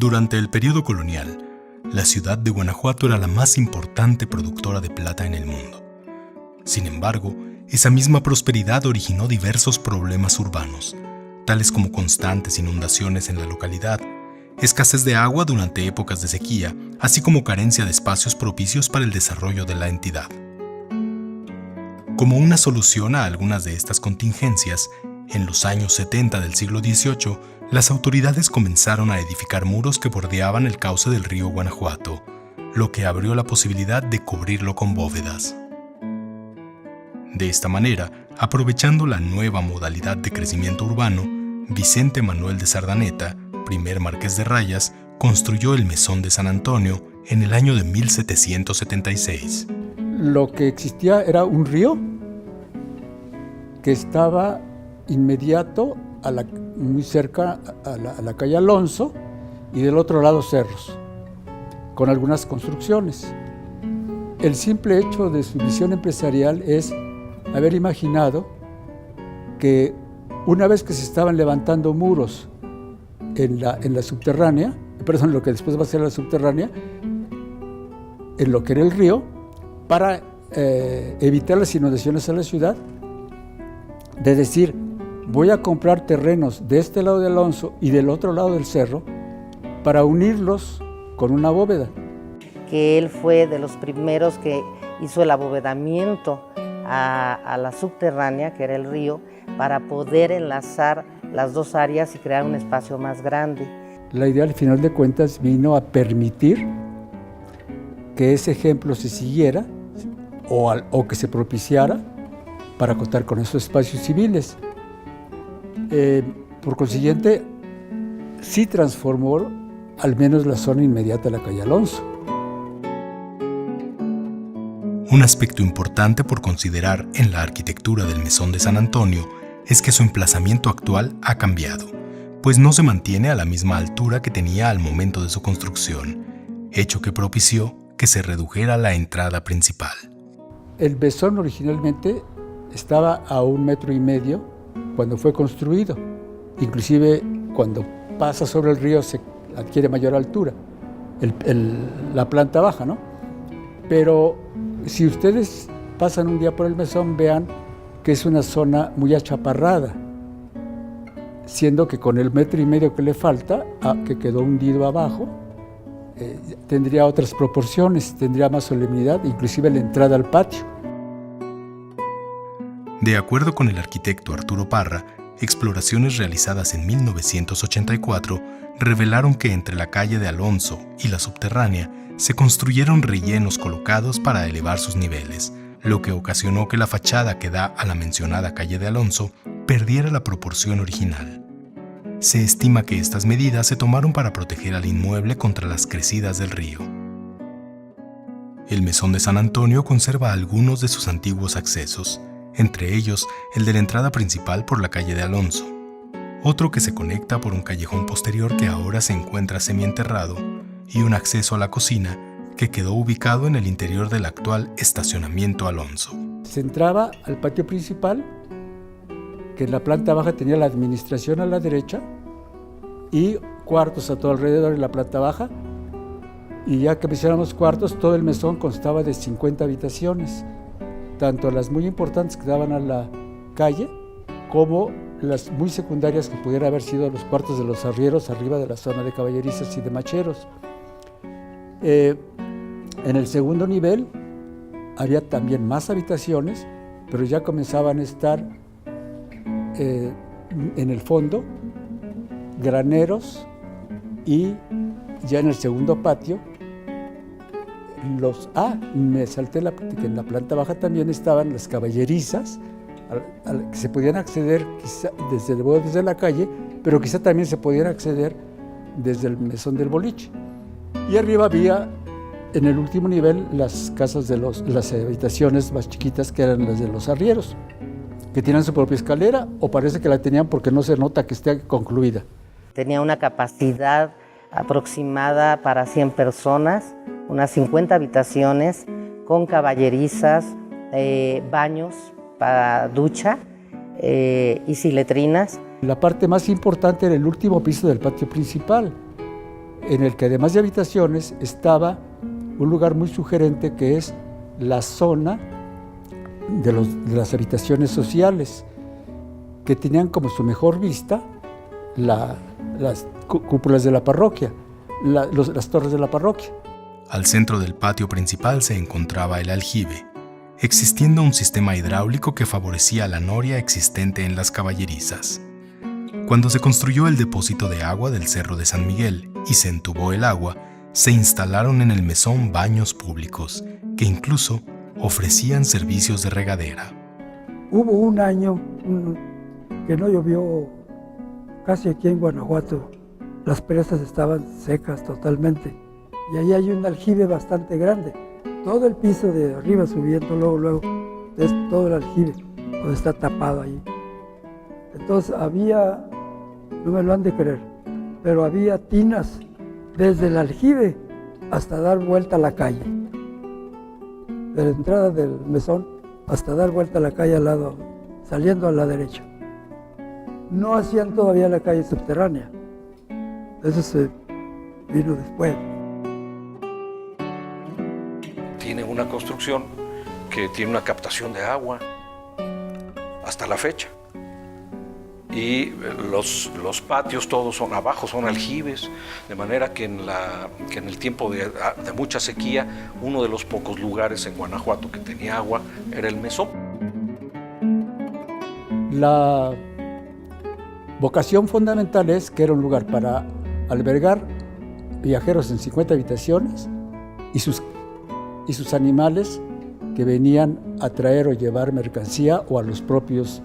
Durante el periodo colonial, la ciudad de Guanajuato era la más importante productora de plata en el mundo. Sin embargo, esa misma prosperidad originó diversos problemas urbanos, tales como constantes inundaciones en la localidad, escasez de agua durante épocas de sequía, así como carencia de espacios propicios para el desarrollo de la entidad. Como una solución a algunas de estas contingencias, en los años 70 del siglo XVIII, las autoridades comenzaron a edificar muros que bordeaban el cauce del río Guanajuato, lo que abrió la posibilidad de cubrirlo con bóvedas. De esta manera, aprovechando la nueva modalidad de crecimiento urbano, Vicente Manuel de Sardaneta, primer marqués de Rayas, construyó el Mesón de San Antonio en el año de 1776. Lo que existía era un río que estaba inmediato, muy cerca a la calle Alonso, y del otro lado cerros, con algunas construcciones. El simple hecho de su visión empresarial es haber imaginado que una vez que se estaban levantando muros en la subterránea, perdón, lo que después va a ser la subterránea, en lo que era el río, para evitar las inundaciones a la ciudad, de decir, voy a comprar terrenos de este lado de Alonso y del otro lado del cerro para unirlos con una bóveda. Que él fue de los primeros que hizo el abovedamiento a la subterránea, que era el río, para poder enlazar las dos áreas y crear un espacio más grande. La idea, al final de cuentas, vino a permitir que ese ejemplo se siguiera o que se propiciara para contar con esos espacios civiles. Por consiguiente, sí transformó al menos la zona inmediata a la calle Alonso. Un aspecto importante por considerar en la arquitectura del Mesón de San Antonio es que su emplazamiento actual ha cambiado, pues no se mantiene a la misma altura que tenía al momento de su construcción, hecho que propició que se redujera la entrada principal. El mesón originalmente estaba a 1,5 metros cuando fue construido. Inclusive cuando pasa sobre el río se adquiere mayor altura, la planta baja, ¿no? Pero si ustedes pasan un día por el mesón, vean que es una zona muy achaparrada, siendo que con el 1,5 metros que le falta, que quedó hundido abajo, tendría otras proporciones, tendría más solemnidad, inclusive la entrada al patio. De acuerdo con el arquitecto Arturo Parra, exploraciones realizadas en 1984 revelaron que entre la calle de Alonso y la subterránea se construyeron rellenos colocados para elevar sus niveles, lo que ocasionó que la fachada que da a la mencionada calle de Alonso perdiera la proporción original. Se estima que estas medidas se tomaron para proteger al inmueble contra las crecidas del río. El Mesón de San Antonio conserva algunos de sus antiguos accesos, entre ellos el de la entrada principal por la calle de Alonso, otro que se conecta por un callejón posterior que ahora se encuentra semienterrado, y un acceso a la cocina que quedó ubicado en el interior del actual estacionamiento Alonso. Se entraba al patio principal, que en la planta baja tenía la administración a la derecha y cuartos a todo alrededor en la planta baja, y ya que mencionamos cuartos, todo el mesón constaba de 50 habitaciones, tanto las muy importantes que daban a la calle como las muy secundarias que pudieran haber sido los cuartos de los arrieros arriba de la zona de caballerizas y de macheros. En el segundo nivel había también más habitaciones, pero ya comenzaban a estar en el fondo graneros, y ya en el segundo patio me salté que en la planta baja también estaban las caballerizas que se podían acceder quizá desde la calle, pero quizá también se podían acceder desde el mesón del boliche. Y arriba había, en el último nivel, las casas las habitaciones más chiquitas, que eran las de los arrieros, que tienen su propia escalera, o parece que la tenían porque no se nota que esté concluida. Tenía una capacidad aproximada para 100 personas, unas 50 habitaciones con caballerizas, baños para ducha y letrinas. La parte más importante era el último piso del patio principal, en el que además de habitaciones estaba un lugar muy sugerente que es la zona de las habitaciones sociales, que tenían como su mejor vista las cúpulas de la parroquia, las torres de la parroquia. Al centro del patio principal se encontraba el aljibe, existiendo un sistema hidráulico que favorecía la noria existente en las caballerizas. Cuando se construyó el depósito de agua del Cerro de San Miguel y se entubó el agua, se instalaron en el mesón baños públicos, que incluso ofrecían servicios de regadera. Hubo un año que no llovió casi aquí en Guanajuato. Las presas estaban secas totalmente. Y ahí hay un aljibe bastante grande. Todo el piso de arriba subiendo, luego, es todo el aljibe, donde está tapado ahí. Entonces había, no me lo han de creer, pero había tinas desde el aljibe hasta dar vuelta a la calle. De la entrada del mesón hasta dar vuelta a la calle al lado, saliendo a la derecha. No hacían todavía la calle subterránea. Eso se vino después. Tiene una construcción que tiene una captación de agua hasta la fecha. Y los patios todos son abajo, son aljibes, de manera que en el tiempo de mucha sequía, uno de los pocos lugares en Guanajuato que tenía agua era el mesón. La vocación fundamental es que era un lugar para albergar viajeros en 50 habitaciones y sus animales que venían a traer o llevar mercancía, o a los propios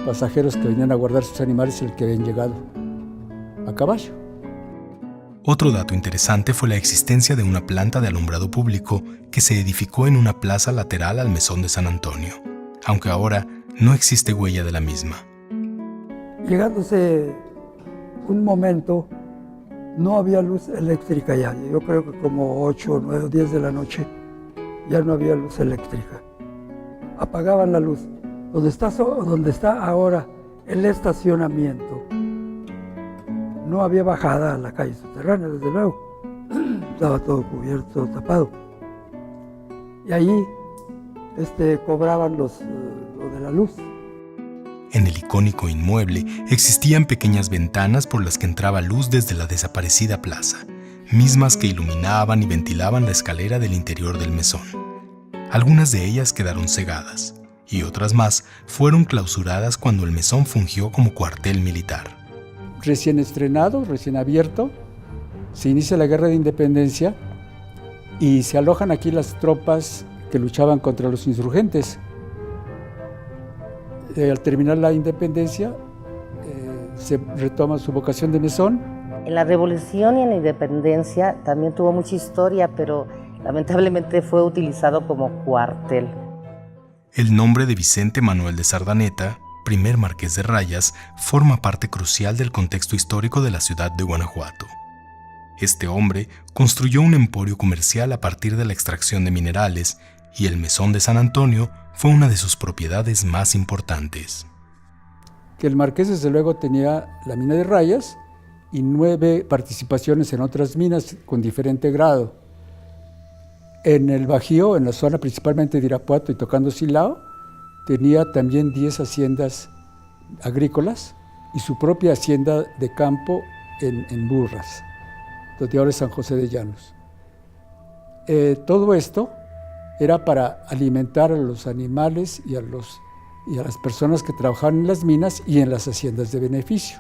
pasajeros que venían a guardar sus animales, el que habían llegado a caballo. Otro dato interesante fue la existencia de una planta de alumbrado público que se edificó en una plaza lateral al mesón de San Antonio, aunque ahora no existe huella de la misma. Llegándose un momento, no había luz eléctrica ya. Yo creo que como 8, 9, 10 de la noche ya no había luz eléctrica. Apagaban la luz. Donde está ahora el estacionamiento, no había bajada a la calle subterránea, desde luego. Estaba todo cubierto, todo tapado. Y ahí cobraban lo de la luz. En el icónico inmueble existían pequeñas ventanas por las que entraba luz desde la desaparecida plaza, mismas que iluminaban y ventilaban la escalera del interior del mesón. Algunas de ellas quedaron cegadas, y otras más fueron clausuradas cuando el mesón fungió como cuartel militar. Recién estrenado, recién abierto, se inicia la Guerra de Independencia y se alojan aquí las tropas que luchaban contra los insurgentes. Al terminar la independencia, se retoma su vocación de mesón. En la Revolución y en la Independencia también tuvo mucha historia, pero lamentablemente fue utilizado como cuartel. El nombre de Vicente Manuel de Sardaneta, primer marqués de Rayas, forma parte crucial del contexto histórico de la ciudad de Guanajuato. Este hombre construyó un emporio comercial a partir de la extracción de minerales, y el mesón de San Antonio fue una de sus propiedades más importantes. Que el marqués desde luego tenía la mina de Rayas y 9 participaciones en otras minas con diferente grado. En el Bajío, en la zona principalmente de Irapuato y tocando Silao, tenía también 10 haciendas agrícolas y su propia hacienda de campo en Burras, donde ahora es San José de Llanos. Todo esto era para alimentar a los animales y a las personas que trabajaban en las minas y en las haciendas de beneficio.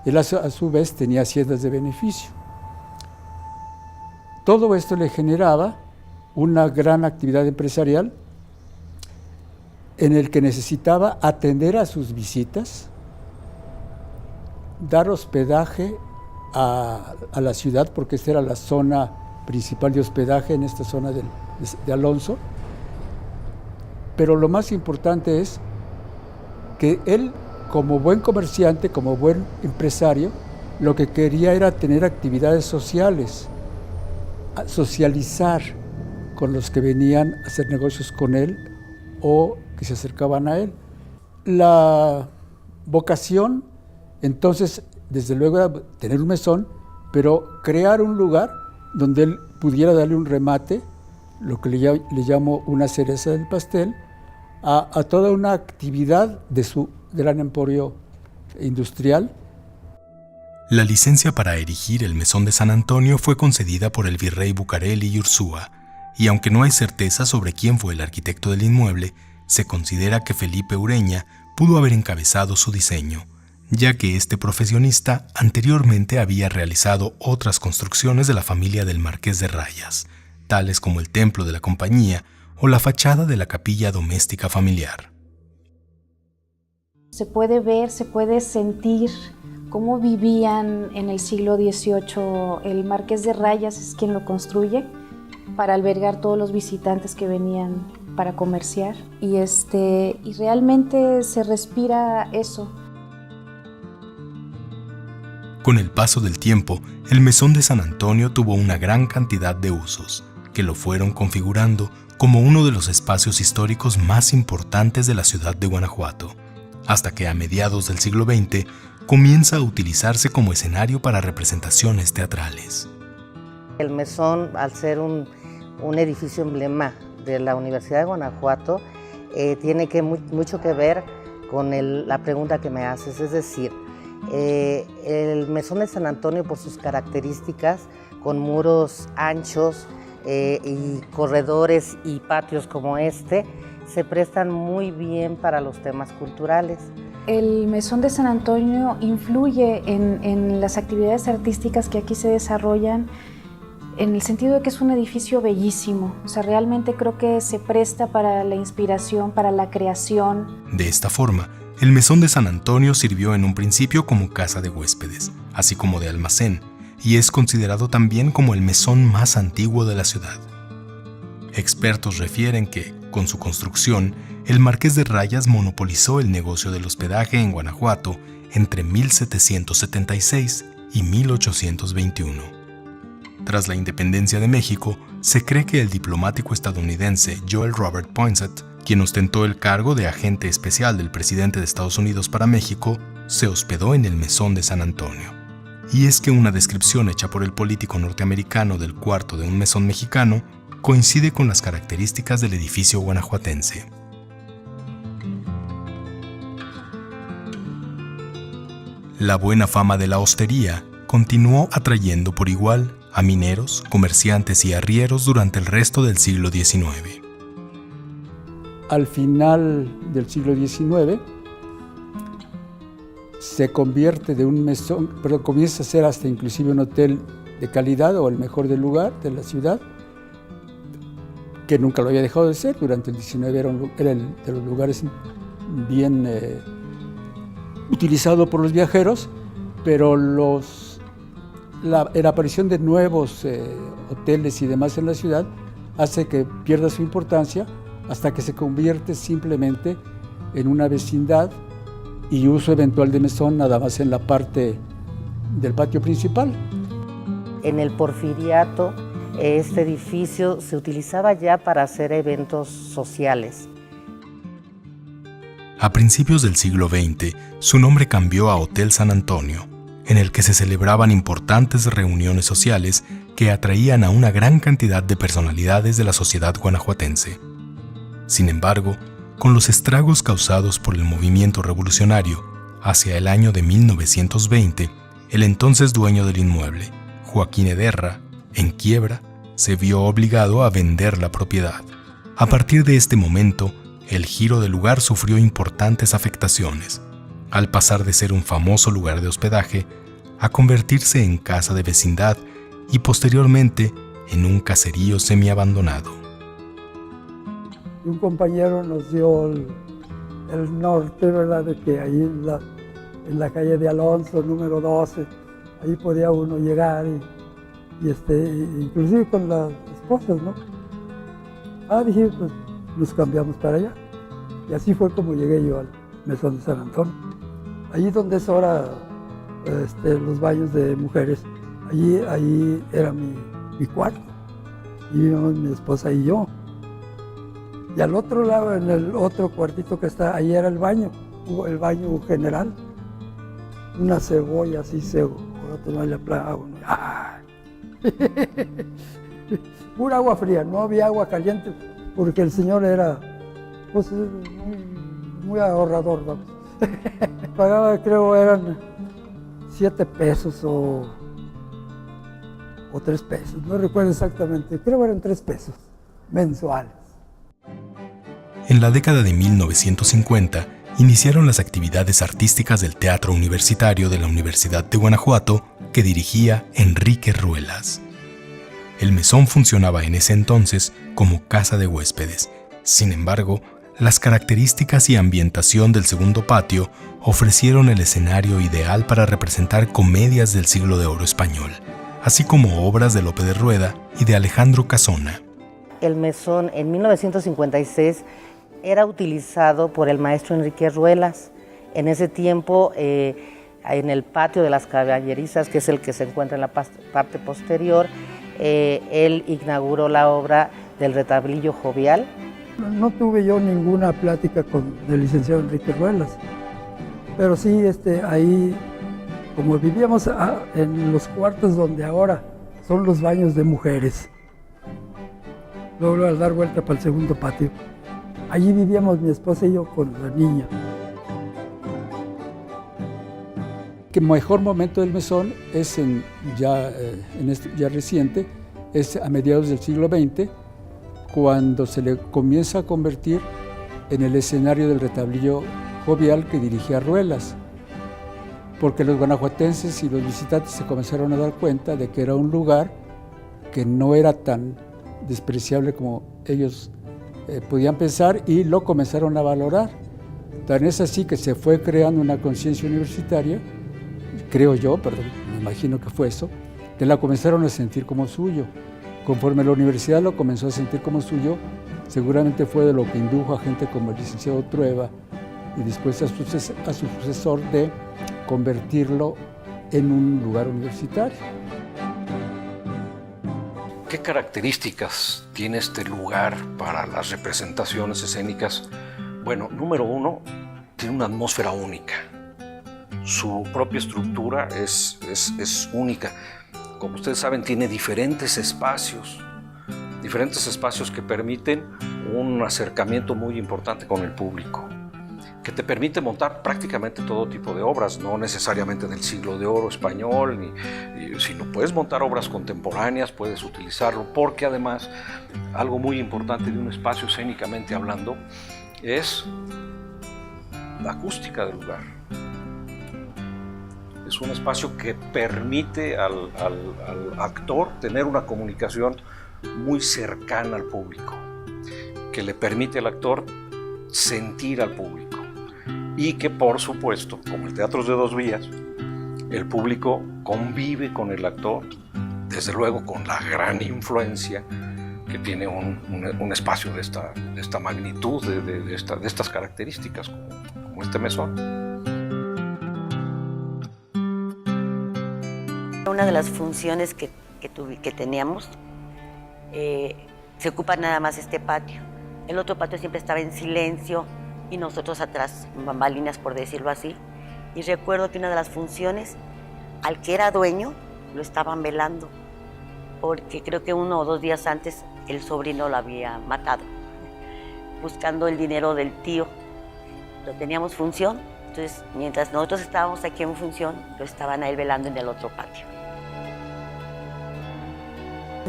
Él a su vez tenía haciendas de beneficio. Todo esto le generaba una gran actividad empresarial en el que necesitaba atender a sus visitas, dar hospedaje a la ciudad, porque esta era la zona principal de hospedaje en esta zona de Alonso. Pero lo más importante es que él, como buen comerciante, como buen empresario, lo que quería era tener actividades sociales, socializar con los que venían a hacer negocios con él o que se acercaban a él. La vocación, entonces, desde luego era tener un mesón, pero crear un lugar donde él pudiera darle un remate, lo que le llamo una cereza del pastel, a toda una actividad de su gran emporio industrial. La licencia para erigir el Mesón de San Antonio fue concedida por el virrey Bucareli y Ursúa, y aunque no hay certeza sobre quién fue el arquitecto del inmueble, se considera que Felipe Ureña pudo haber encabezado su diseño, ya que este profesionista anteriormente había realizado otras construcciones de la familia del Marqués de Rayas, tales como el templo de la compañía o la fachada de la capilla doméstica familiar. Se puede ver, se puede sentir cómo vivían en el siglo XVIII. El Marqués de Rayas es quien lo construye para albergar todos los visitantes que venían para comerciar, y realmente se respira eso. Con el paso del tiempo, el Mesón de San Antonio tuvo una gran cantidad de usos, que lo fueron configurando como uno de los espacios históricos más importantes de la ciudad de Guanajuato, hasta que a mediados del siglo XX comienza a utilizarse como escenario para representaciones teatrales. El Mesón, al ser un edificio emblema de la Universidad de Guanajuato, tiene mucho que ver con la pregunta que me haces, es decir, el Mesón de San Antonio, por sus características, con muros anchos y corredores y patios como este, se prestan muy bien para los temas culturales. El Mesón de San Antonio influye en las actividades artísticas que aquí se desarrollan, en el sentido de que es un edificio bellísimo. O sea, realmente creo que se presta para la inspiración, para la creación. De esta forma, el Mesón de San Antonio sirvió en un principio como casa de huéspedes, así como de almacén, y es considerado también como el mesón más antiguo de la ciudad. Expertos refieren que, con su construcción, el Marqués de Rayas monopolizó el negocio del hospedaje en Guanajuato entre 1776 y 1821. Tras la independencia de México, se cree que el diplomático estadounidense Joel Robert Poinsett, quien ostentó el cargo de agente especial del presidente de Estados Unidos para México, se hospedó en el Mesón de San Antonio. Y es que una descripción hecha por el político norteamericano del cuarto de un mesón mexicano coincide con las características del edificio guanajuatense. La buena fama de la hostería continuó atrayendo por igual a mineros, comerciantes y arrieros durante el resto del siglo XIX. Al final del siglo XIX se convierte de un mesón, pero comienza a ser hasta inclusive un hotel de calidad o el mejor del lugar, de la ciudad, que nunca lo había dejado de ser. Durante el XIX era de los lugares bien utilizado por los viajeros, pero la aparición de nuevos hoteles y demás en la ciudad hace que pierda su importancia hasta que se convierte simplemente en una vecindad y uso eventual de mesón nada más en la parte del patio principal. En el Porfiriato, este edificio se utilizaba ya para hacer eventos sociales. A principios del siglo XX, su nombre cambió a Hotel San Antonio, en el que se celebraban importantes reuniones sociales que atraían a una gran cantidad de personalidades de la sociedad guanajuatense. Sin embargo, con los estragos causados por el movimiento revolucionario, hacia el año de 1920, el entonces dueño del inmueble, Joaquín Ederra, en quiebra, se vio obligado a vender la propiedad. A partir de este momento, el giro del lugar sufrió importantes afectaciones, al pasar de ser un famoso lugar de hospedaje a convertirse en casa de vecindad y posteriormente en un caserío semiabandonado. Un compañero nos dio el norte, ¿verdad? De que ahí en la calle de Alonso, número 12, ahí podía uno llegar y inclusive con las esposas, ¿no? Dije, pues nos cambiamos para allá. Y así fue como llegué yo al Mesón de San Antonio. Allí donde es ahora los baños de mujeres, ahí era mi cuarto. Y vivíamos mi esposa y yo. Y al otro lado, en el otro cuartito que está, ahí era el baño general. Una cebolla así otro no le aplaude. Pura agua fría, no había agua caliente, porque el señor era pues, muy ahorrador, vamos. Pagaba, creo, eran 7 pesos o 3 pesos, no recuerdo exactamente, creo que eran 3 pesos mensuales. En la década de 1950, iniciaron las actividades artísticas del Teatro Universitario de la Universidad de Guanajuato, que dirigía Enrique Ruelas. El mesón funcionaba en ese entonces como casa de huéspedes. Sin embargo, las características y ambientación del segundo patio ofrecieron el escenario ideal para representar comedias del siglo de oro español, así como obras de Lope de Rueda y de Alejandro Casona. El mesón en 1956 era utilizado por el maestro Enrique Ruelas. En ese tiempo, en el patio de las caballerizas, que es el que se encuentra en la parte posterior, él inauguró la obra del Retablillo Jovial. No tuve yo ninguna plática con el licenciado Enrique Ruelas, pero sí ahí, como vivíamos en los cuartos donde ahora son los baños de mujeres, luego al dar vuelta para el segundo patio, allí vivíamos mi esposa y yo con la niña. El mejor momento del mesón es ya reciente, es a mediados del siglo XX, cuando se le comienza a convertir en el escenario del Retablillo Jovial que dirigía Ruelas, porque los guanajuatenses y los visitantes se comenzaron a dar cuenta de que era un lugar que no era tan despreciable como ellos podían pensar, y lo comenzaron a valorar. Tan es así que se fue creando una conciencia universitaria, creo yo, pero me imagino que fue eso, que la comenzaron a sentir como suyo. Conforme la universidad lo comenzó a sentir como suyo, seguramente fue de lo que indujo a gente como el licenciado Trueba y después a su sucesor de convertirlo en un lugar universitario. ¿Qué características tiene este lugar para las representaciones escénicas? Bueno, número 1, tiene una atmósfera única. Su propia estructura es única. Como ustedes saben, tiene diferentes espacios que permiten un acercamiento muy importante con el público, que te permite montar prácticamente todo tipo de obras, no necesariamente del siglo de oro español, sino puedes montar obras contemporáneas, puedes utilizarlo, porque además algo muy importante de un espacio escénicamente hablando es la acústica del lugar. Es un espacio que permite al actor tener una comunicación muy cercana al público, que le permite al actor sentir al público, y que, por supuesto, como el teatro es de 2 vías, el público convive con el actor, desde luego con la gran influencia que tiene un espacio de esta magnitud, de estas características, como este mesón. Una de las funciones que teníamos, se ocupa nada más este patio. El otro patio siempre estaba en silencio y nosotros atrás, en bambalinas, por decirlo así. Y recuerdo que una de las funciones, al que era dueño, lo estaban velando, porque creo que 1 o 2 días antes el sobrino lo había matado, buscando el dinero del tío. Lo teníamos función, entonces mientras nosotros estábamos aquí en función, lo estaban a él velando en el otro patio.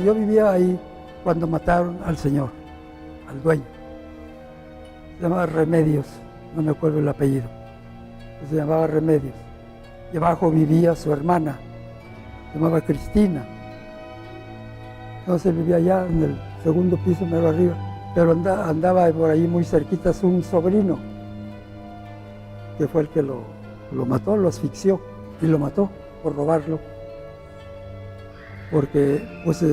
Yo vivía ahí cuando mataron al señor, al dueño. Se llamaba Remedios, no me acuerdo el apellido. Se llamaba Remedios. Y abajo vivía su hermana, se llamaba Cristina. Entonces vivía allá en el segundo piso, mero arriba. Pero andaba por ahí muy cerquita un sobrino, que fue el que lo mató, lo asfixió y lo mató por robarlo. Porque pues yo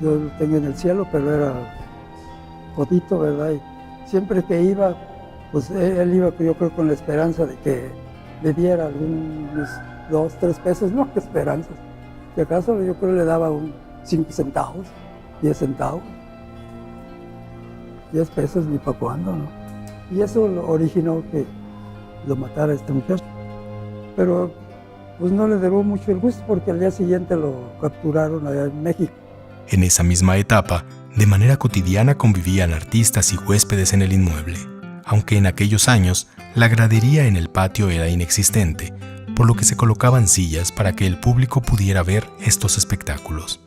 lo tengo en el cielo, pero era jodito, ¿verdad? Y siempre que iba, pues él iba, yo creo, con la esperanza de que le diera algunos 2, 3 pesos, no, qué esperanzas. Si acaso yo creo le daba 5 centavos, 10 centavos, 10 pesos, ni para cuándo, ¿no? Y eso originó que lo matara este muchacho. Pero pues no le duró mucho el gusto porque al día siguiente lo capturaron allá en México. En esa misma etapa, de manera cotidiana convivían artistas y huéspedes en el inmueble, aunque en aquellos años la gradería en el patio era inexistente, por lo que se colocaban sillas para que el público pudiera ver estos espectáculos.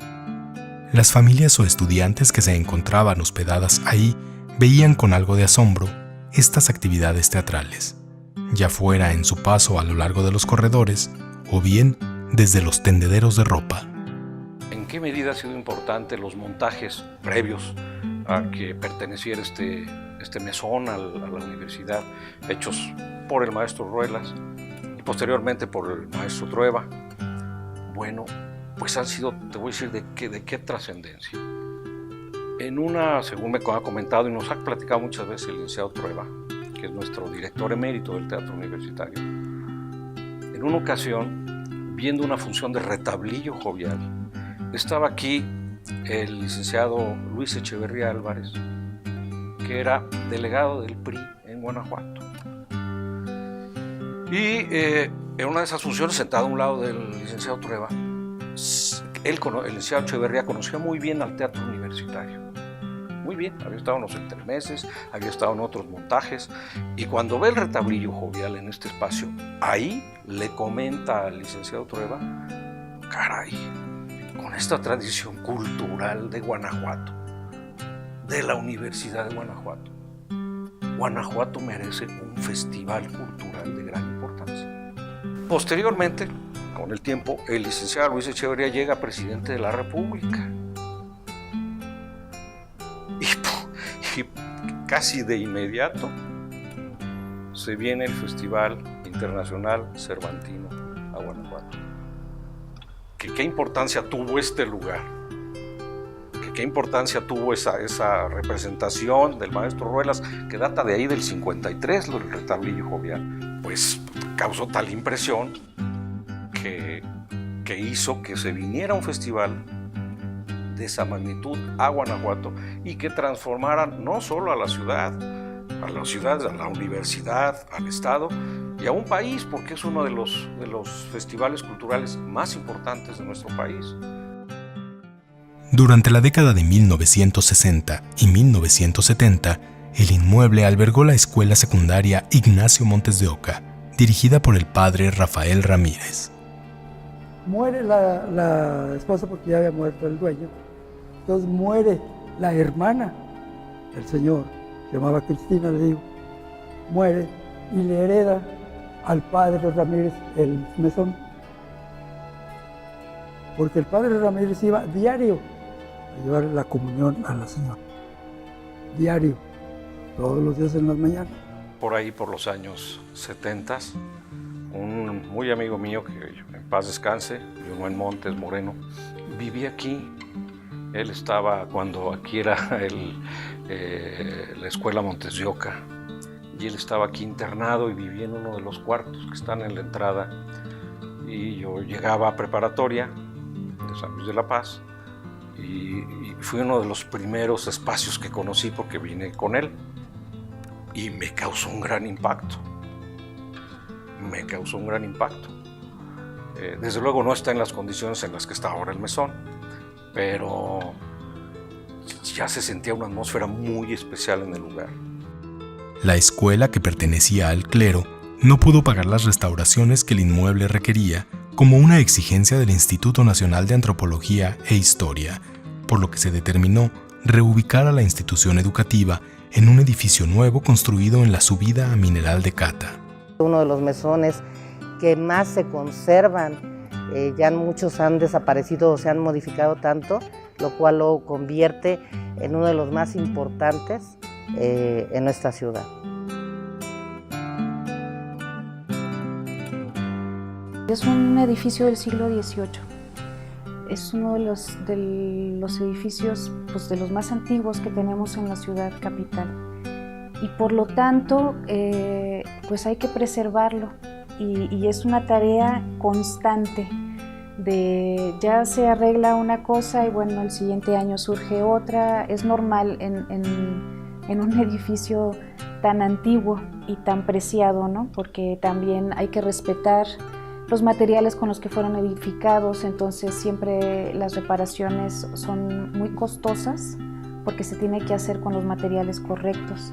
Las familias o estudiantes que se encontraban hospedadas ahí veían con algo de asombro estas actividades teatrales, ya fuera en su paso a lo largo de los corredores o bien desde los tendederos de ropa. ¿En qué medida ha sido importante los montajes previos a que perteneciera este mesón a la universidad, hechos por el maestro Ruelas y posteriormente por el maestro Trueba? Bueno, pues han sido, te voy a decir, de qué trascendencia. En una, según me ha comentado y nos ha platicado muchas veces el licenciado Trueba, que es nuestro director emérito del Teatro Universitario, en una ocasión, viendo una función de Retablillo Jovial, estaba aquí el licenciado Luis Echeverría Álvarez, que era delegado del PRI en Guanajuato. Y en una de esas funciones, sentado a un lado del licenciado Trueba, el licenciado Echeverría conocía muy bien al Teatro Universitario. Muy bien, había estado en los entremeses, había estado en otros montajes, y cuando ve el Retablillo Jovial en este espacio, ahí le comenta al licenciado Trueba: caray, con esta tradición cultural de Guanajuato, de la Universidad de Guanajuato, Guanajuato merece un festival cultural de gran importancia. Posteriormente, con el tiempo, el licenciado Luis Echeverría llega presidente de la República. Y casi de inmediato se viene el Festival Internacional Cervantino a Guanajuato. ¿Qué importancia tuvo este lugar? ¿Qué importancia tuvo esa representación del maestro Ruelas, que data de ahí del 53, el Retablillo Jovial? Pues causó tal impresión que hizo que se viniera un festival de esa magnitud a Guanajuato y que transformara no solo a la ciudad, a la universidad, al estado y a un país, porque es uno de los festivales culturales más importantes de nuestro país. Durante la década de 1960 y 1970, el inmueble albergó la escuela secundaria Ignacio Montes de Oca, dirigida por el padre Rafael Ramírez. Muere la esposa porque ya había muerto el dueño. Entonces muere la hermana del señor, se llamaba Cristina, le digo, muere y le hereda al padre Ramírez el mesón. Porque el padre Ramírez iba diario a llevar la comunión a la señora. Diario, todos los días en las mañanas. Por ahí, por los años 70, un muy amigo mío, que en paz descanse, Manuel Montes Moreno, vivía aquí. Él estaba cuando aquí era la escuela Montes de Oca, y él estaba aquí internado y vivía en uno de los cuartos que están en la entrada. Y yo llegaba a preparatoria de San Luis de la Paz y fui uno de los primeros espacios que conocí porque vine con él y me causó un gran impacto. Desde luego no está en las condiciones en las que está ahora el mesón, pero ya se sentía una atmósfera muy especial en el lugar. La escuela, que pertenecía al clero, no pudo pagar las restauraciones que el inmueble requería como una exigencia del Instituto Nacional de Antropología e Historia, por lo que se determinó reubicar a la institución educativa en un edificio nuevo construido en la subida a Mineral de Cata. Uno de los mesones que más se conservan, ya muchos han desaparecido o se han modificado tanto, lo cual lo convierte en uno de los más importantes en nuestra ciudad. Es un edificio del siglo XVIII. Es uno de los edificios, pues, de los más antiguos que tenemos en la ciudad capital. Y por lo tanto, pues hay que preservarlo. Y es una tarea constante de ya se arregla una cosa y bueno, el siguiente año surge otra. Es normal en un edificio tan antiguo y tan preciado, ¿no? Porque también hay que respetar los materiales con los que fueron edificados, entonces siempre las reparaciones son muy costosas porque se tiene que hacer con los materiales correctos.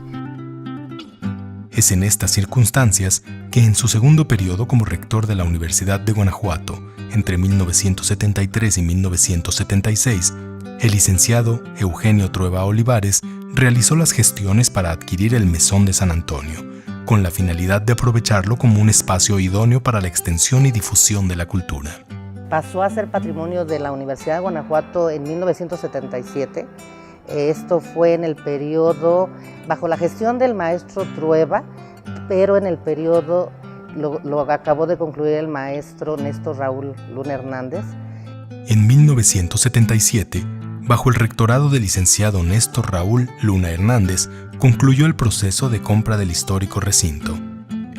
Es en estas circunstancias que en su segundo periodo como rector de la Universidad de Guanajuato, entre 1973 y 1976, el licenciado Eugenio Trueba Olivares realizó las gestiones para adquirir el Mesón de San Antonio, con la finalidad de aprovecharlo como un espacio idóneo para la extensión y difusión de la cultura. Pasó a ser patrimonio de la Universidad de Guanajuato en 1977. Esto fue en el periodo, bajo la gestión del maestro Trueba, pero en el periodo lo acabó de concluir el maestro Néstor Raúl Luna Hernández. En 1977, bajo el rectorado del licenciado Néstor Raúl Luna Hernández, concluyó el proceso de compra del histórico recinto.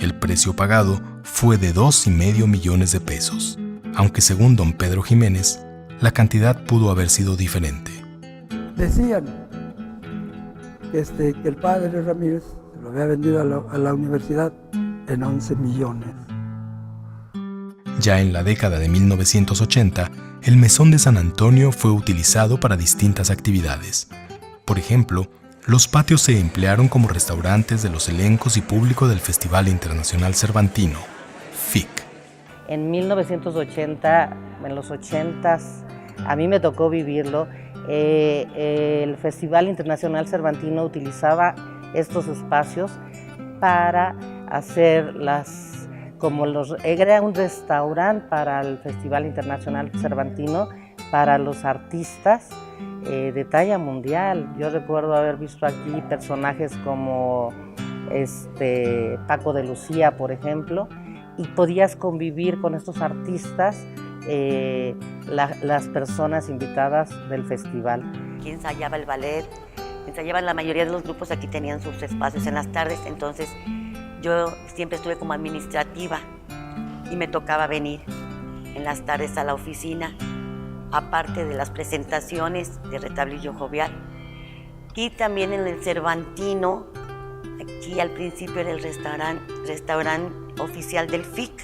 El precio pagado fue de 2,5 millones de pesos, aunque según don Pedro Jiménez, la cantidad pudo haber sido diferente. Decían que el padre Ramírez se lo había vendido a la universidad en 11 millones. Ya en la década de 1980, el Mesón de San Antonio fue utilizado para distintas actividades. Por ejemplo, los patios se emplearon como restaurantes de los elencos y público del Festival Internacional Cervantino, FIC. En 1980, en los 80s, a mí me tocó vivirlo. El Festival Internacional Cervantino utilizaba estos espacios para hacer era un restaurante para el Festival Internacional Cervantino, para los artistas de talla mundial. Yo recuerdo haber visto aquí personajes como Paco de Lucía, por ejemplo, y podías convivir con estos artistas, las personas invitadas del festival. Aquí ensayaba el ballet, ensayaban la mayoría de los grupos, aquí tenían sus espacios en las tardes, entonces yo siempre estuve como administrativa y me tocaba venir en las tardes a la oficina, aparte de las presentaciones de Retablillo Jovial. Y también en el Cervantino, aquí al principio era el restaurante oficial del FIC,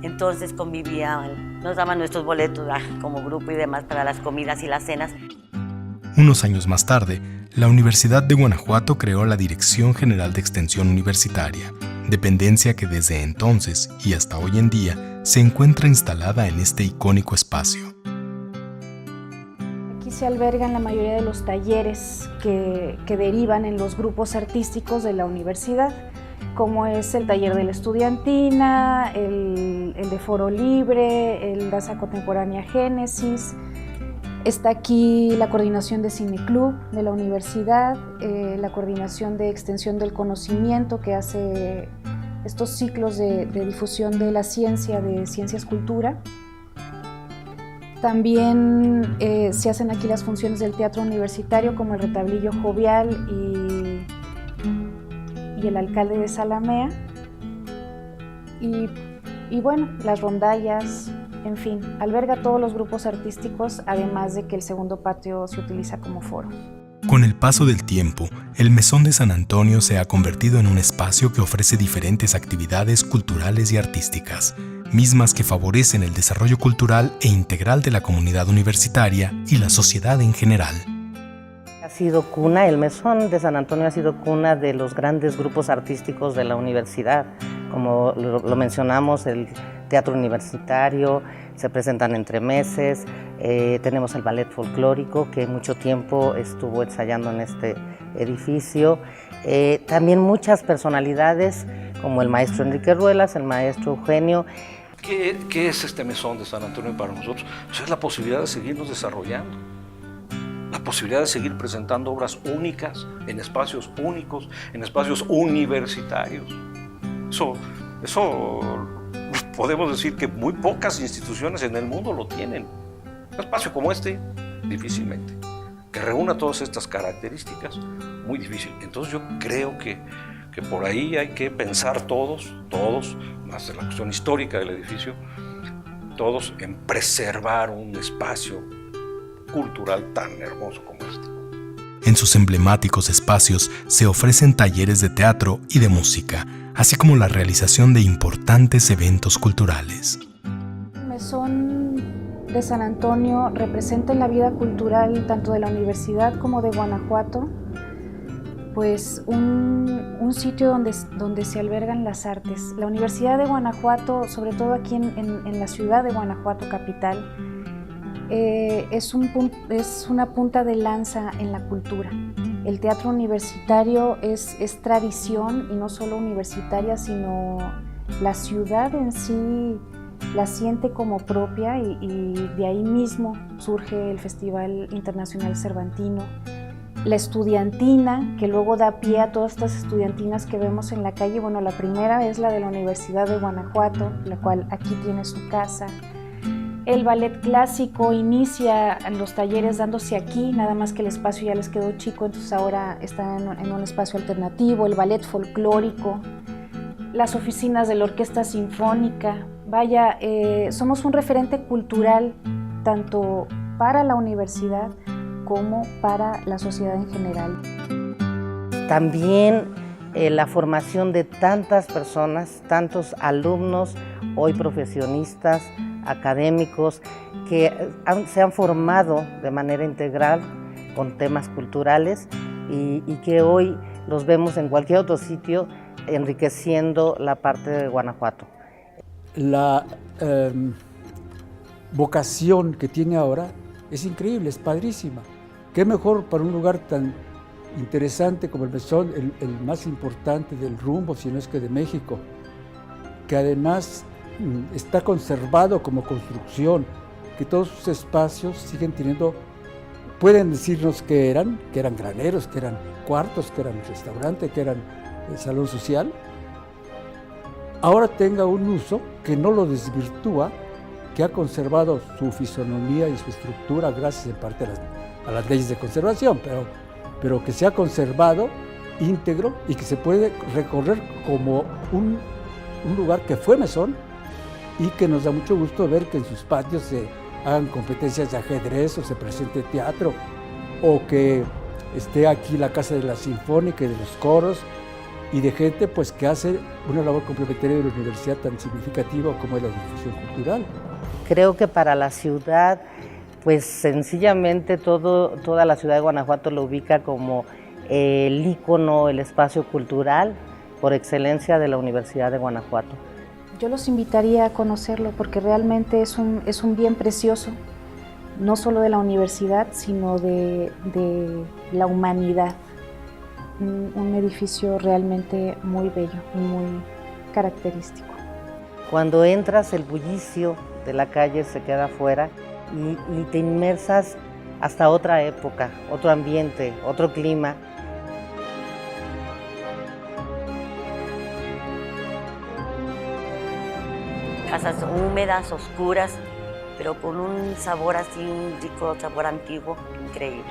entonces convivían, nos daban nuestros boletos como grupo y demás para las comidas y las cenas. Unos años más tarde, la Universidad de Guanajuato creó la Dirección General de Extensión Universitaria, dependencia que desde entonces y hasta hoy en día se encuentra instalada en este icónico espacio. Aquí se albergan la mayoría de los talleres que derivan en los grupos artísticos de la universidad, como es el taller de la estudiantina, el de Foro Libre, el Danza Contemporánea Génesis. Está aquí la coordinación de Cineclub de la universidad, la coordinación de extensión del conocimiento que hace estos ciclos de difusión de la ciencia, de Ciencias Cultura. También se hacen aquí las funciones del teatro universitario como el Retablillo Jovial y el Alcalde de Zalamea. Y bueno, las rondallas. En fin, alberga todos los grupos artísticos, además de que el segundo patio se utiliza como foro. Con el paso del tiempo, el Mesón de San Antonio se ha convertido en un espacio que ofrece diferentes actividades culturales y artísticas, mismas que favorecen el desarrollo cultural e integral de la comunidad universitaria y la sociedad en general. Ha sido cuna, el Mesón de San Antonio ha sido cuna de los grandes grupos artísticos de la universidad, como lo mencionamos, el teatro universitario, se presentan entremeses, tenemos el ballet folclórico que mucho tiempo estuvo ensayando en este edificio, también muchas personalidades como el maestro Enrique Ruelas, el maestro Eugenio. ¿Qué es este Mesón de San Antonio para nosotros? Pues es la posibilidad de seguirnos desarrollando, la posibilidad de seguir presentando obras únicas, en espacios únicos, en espacios universitarios. Eso podemos decir que muy pocas instituciones en el mundo lo tienen. Un espacio como este, difícilmente. Que reúna todas estas características, muy difícil. Entonces yo creo que por ahí hay que pensar todos, más de la cuestión histórica del edificio, todos en preservar un espacio cultural tan hermoso como este. En sus emblemáticos espacios se ofrecen talleres de teatro y de música, así como la realización de importantes eventos culturales. mesón de San Antonio representa en la vida cultural tanto de la universidad como de Guanajuato, pues un sitio donde se albergan las artes. La Universidad de Guanajuato, sobre todo aquí en la ciudad de Guanajuato capital, es una punta de lanza en la cultura. El teatro universitario es tradición, y no solo universitaria, sino la ciudad en sí la siente como propia, y de ahí mismo surge el Festival Internacional Cervantino. La estudiantina, que luego da pie a todas estas estudiantinas que vemos en la calle. Bueno, la primera es la de la Universidad de Guanajuato, la cual aquí tiene su casa. El ballet clásico inicia los talleres dándose aquí, nada más que el espacio ya les quedó chico, entonces ahora están en un espacio alternativo. El ballet folclórico, las oficinas de la Orquesta Sinfónica. Vaya, somos un referente cultural tanto para la universidad como para la sociedad en general. También la formación de tantas personas, tantos alumnos, hoy profesionistas, académicos, que se han formado de manera integral con temas culturales y que hoy los vemos en cualquier otro sitio enriqueciendo la parte de Guanajuato. La vocación que tiene ahora es increíble, es padrísima. Qué mejor para un lugar tan interesante como el mesón, el más importante del rumbo, si no es que de México, que además está conservado como construcción, que todos sus espacios siguen teniendo, pueden decirnos que eran graneros, que eran cuartos, que eran restaurante, que eran salón social, ahora tenga un uso que no lo desvirtúa, que ha conservado su fisonomía y su estructura gracias en parte a las leyes de conservación, pero que se ha conservado íntegro y que se puede recorrer como un lugar que fue mesón, y que nos da mucho gusto ver que en sus patios se hagan competencias de ajedrez o se presente teatro, o que esté aquí la Casa de la Sinfónica y de los coros, y de gente pues que hace una labor complementaria de la universidad tan significativa como es la difusión cultural. Creo que para la ciudad, pues sencillamente toda la ciudad de Guanajuato lo ubica como el ícono, el espacio cultural por excelencia de la Universidad de Guanajuato. Yo los invitaría a conocerlo porque realmente es un bien precioso, no solo de la universidad, sino de la humanidad. Un edificio realmente muy bello, muy característico. Cuando entras, el bullicio de la calle se queda afuera y te inmersas hasta otra época, otro ambiente, otro clima. Casas húmedas, oscuras, pero con un sabor así, un rico sabor antiguo, increíble.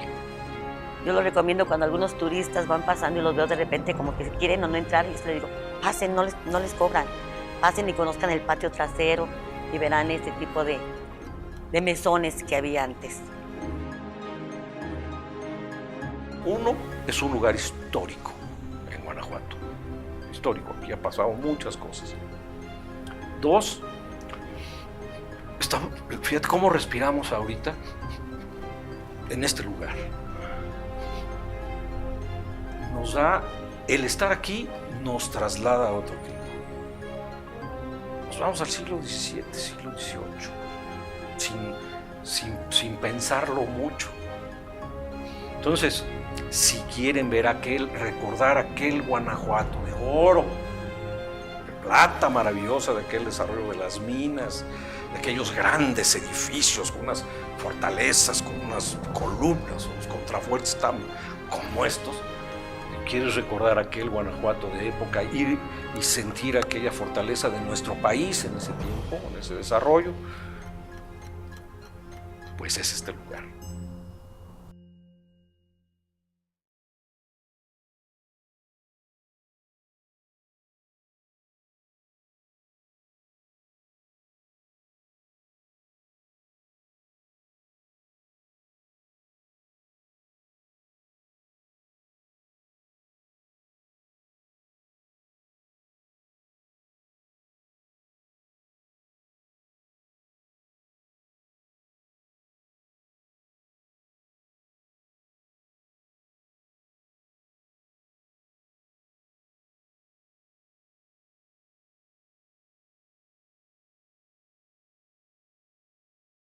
Yo lo recomiendo cuando algunos turistas van pasando y los veo de repente como que quieren o no entrar, y les digo, pasen, no les cobran, pasen y conozcan el patio trasero y verán este tipo de mesones que había antes. Uno, es un lugar histórico en Guanajuato, histórico, aquí ha pasado muchas cosas. Dos, fíjate cómo respiramos ahorita en este lugar. Nos da, el estar aquí nos traslada a otro clima. Nos vamos al siglo XVII, siglo XVIII, sin pensarlo mucho. Entonces, si quieren ver recordar aquel Guanajuato de oro, de plata maravillosa, de aquel desarrollo de las minas, de aquellos grandes edificios con unas fortalezas, con unas columnas, unos contrafuertes tan como estos, quieres recordar aquel Guanajuato de época, ir y sentir aquella fortaleza de nuestro país en ese tiempo, en ese desarrollo, pues es este lugar.